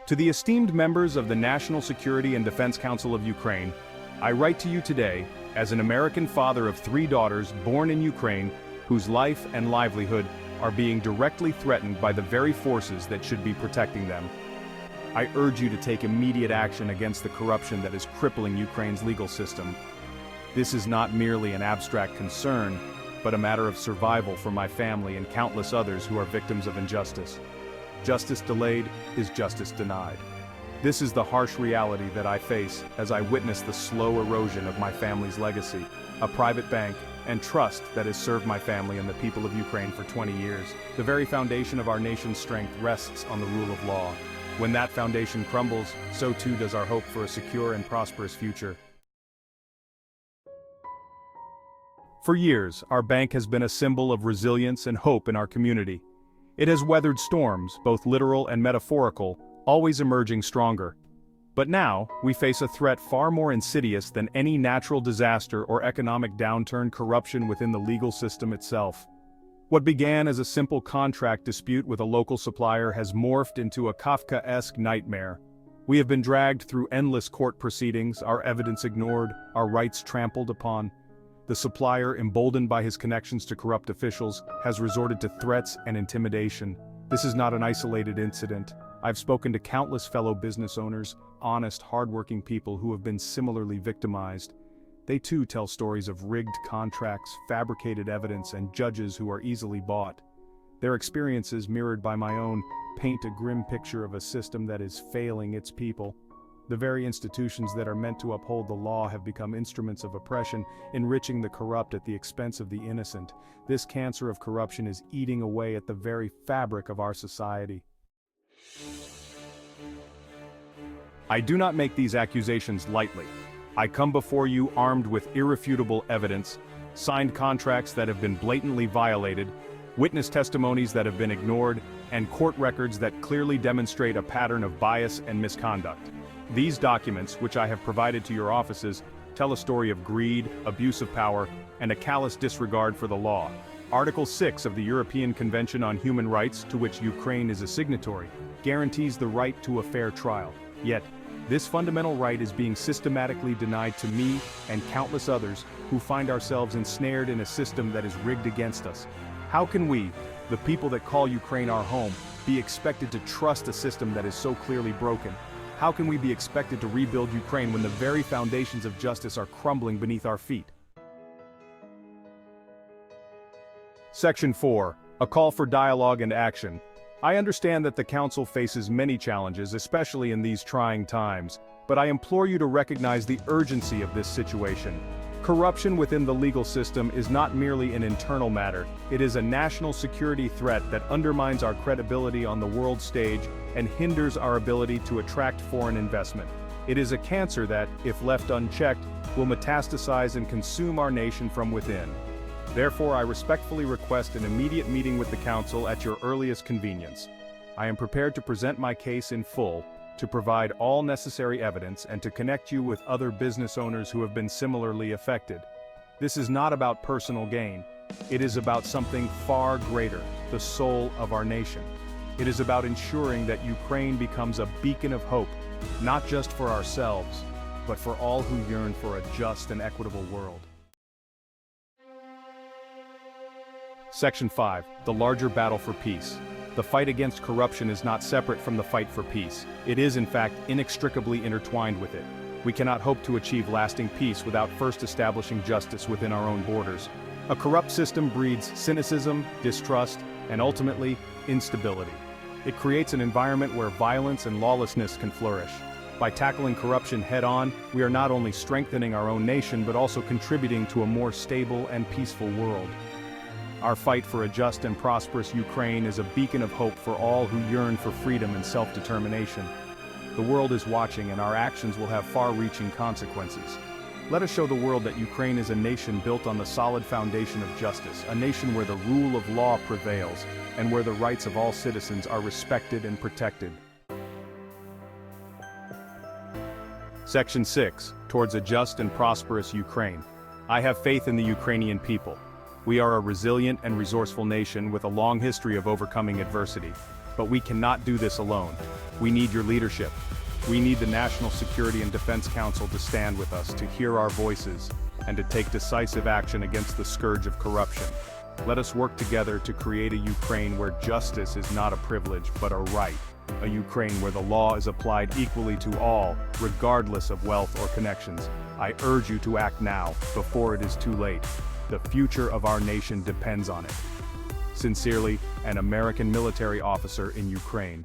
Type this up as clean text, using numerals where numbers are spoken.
To the esteemed members of the National Security and Defense Council of Ukraine, I write to you today as an American father of 3 daughters born in Ukraine whose life and livelihood are being directly threatened by the very forces that should be protecting them. I urge you to take immediate action against the corruption that is crippling Ukraine's legal system. This is not merely an abstract concern, but a matter of survival for my family and countless others who are victims of injustice. Justice delayed is justice denied. This is the harsh reality that I face as I witness the slow erosion of my family's legacy, a private bank, and trust that has served my family and the people of Ukraine for 20 years. The very foundation of our nation's strength rests on the rule of law. When that foundation crumbles, so too does our hope for a secure and prosperous future. For years, our bank has been a symbol of resilience and hope in our community. It has weathered storms, both literal and metaphorical, always emerging stronger. But now, we face a threat far more insidious than any natural disaster or economic downturn: corruption within the legal system itself. What began as a simple contract dispute with a local supplier has morphed into a Kafkaesque nightmare. We have been dragged through endless court proceedings, our evidence ignored, our rights trampled upon. The supplier, emboldened by his connections to corrupt officials, has resorted to threats and intimidation. This is not an isolated incident. I've spoken to countless fellow business owners, honest, hardworking people who have been similarly victimized. They too tell stories of rigged contracts, fabricated evidence, and judges who are easily bought. Their experiences, mirrored by my own, paint a grim picture of a system that is failing its people. The very institutions that are meant to uphold the law have become instruments of oppression, enriching the corrupt at the expense of the innocent. This cancer of corruption is eating away at the very fabric of our society. I do not make these accusations lightly. I come before you armed with irrefutable evidence, signed contracts that have been blatantly violated, witness testimonies that have been ignored, and court records that clearly demonstrate a pattern of bias and misconduct. These documents, which I have provided to your offices, tell a story of greed, abuse of power, and a callous disregard for the law. Article 6 of the European Convention on Human Rights, to which Ukraine is a signatory, guarantees the right to a fair trial. Yet, this fundamental right is being systematically denied to me and countless others who find ourselves ensnared in a system that is rigged against us. How can we, the people that call Ukraine our home, be expected to trust a system that is so clearly broken? How can we be expected to rebuild Ukraine when the very foundations of justice are crumbling beneath our feet? Section 4. A call for dialogue and action. I understand that the Council faces many challenges, especially in these trying times, but I implore you to recognize the urgency of this situation. Corruption within the legal system is not merely an internal matter, it is a national security threat that undermines our credibility on the world stage and hinders our ability to attract foreign investment. It is a cancer that, if left unchecked, will metastasize and consume our nation from within. Therefore, I respectfully request an immediate meeting with the Council at your earliest convenience. I am prepared to present my case in full, to provide all necessary evidence, and to connect you with other business owners who have been similarly affected. This is not about personal gain. It is about something far greater, the soul of our nation. It is about ensuring that Ukraine becomes a beacon of hope, not just for ourselves, but for all who yearn for a just and equitable world. Section 5. The larger battle for peace. The fight against corruption is not separate from the fight for peace. It is, in fact, inextricably intertwined with it. We cannot hope to achieve lasting peace without first establishing justice within our own borders. A corrupt system breeds cynicism, distrust, and ultimately, instability. It creates an environment where violence and lawlessness can flourish. By tackling corruption head-on, we are not only strengthening our own nation but also contributing to a more stable and peaceful world. Our fight for a just and prosperous Ukraine is a beacon of hope for all who yearn for freedom and self-determination. The world is watching, and our actions will have far-reaching consequences. Let us show the world that Ukraine is a nation built on the solid foundation of justice, a nation where the rule of law prevails, and where the rights of all citizens are respected and protected. Section 6. Towards a just and prosperous Ukraine. I have faith in the Ukrainian people. We are a resilient and resourceful nation with a long history of overcoming adversity. But we cannot do this alone. We need your leadership. We need the National Security and Defense Council to stand with us, to hear our voices, and to take decisive action against the scourge of corruption. Let us work together to create a Ukraine where justice is not a privilege but a right. A Ukraine where the law is applied equally to all, regardless of wealth or connections. I urge you to act now, before it is too late. The future of our nation depends on it. Sincerely, an American military officer in Ukraine.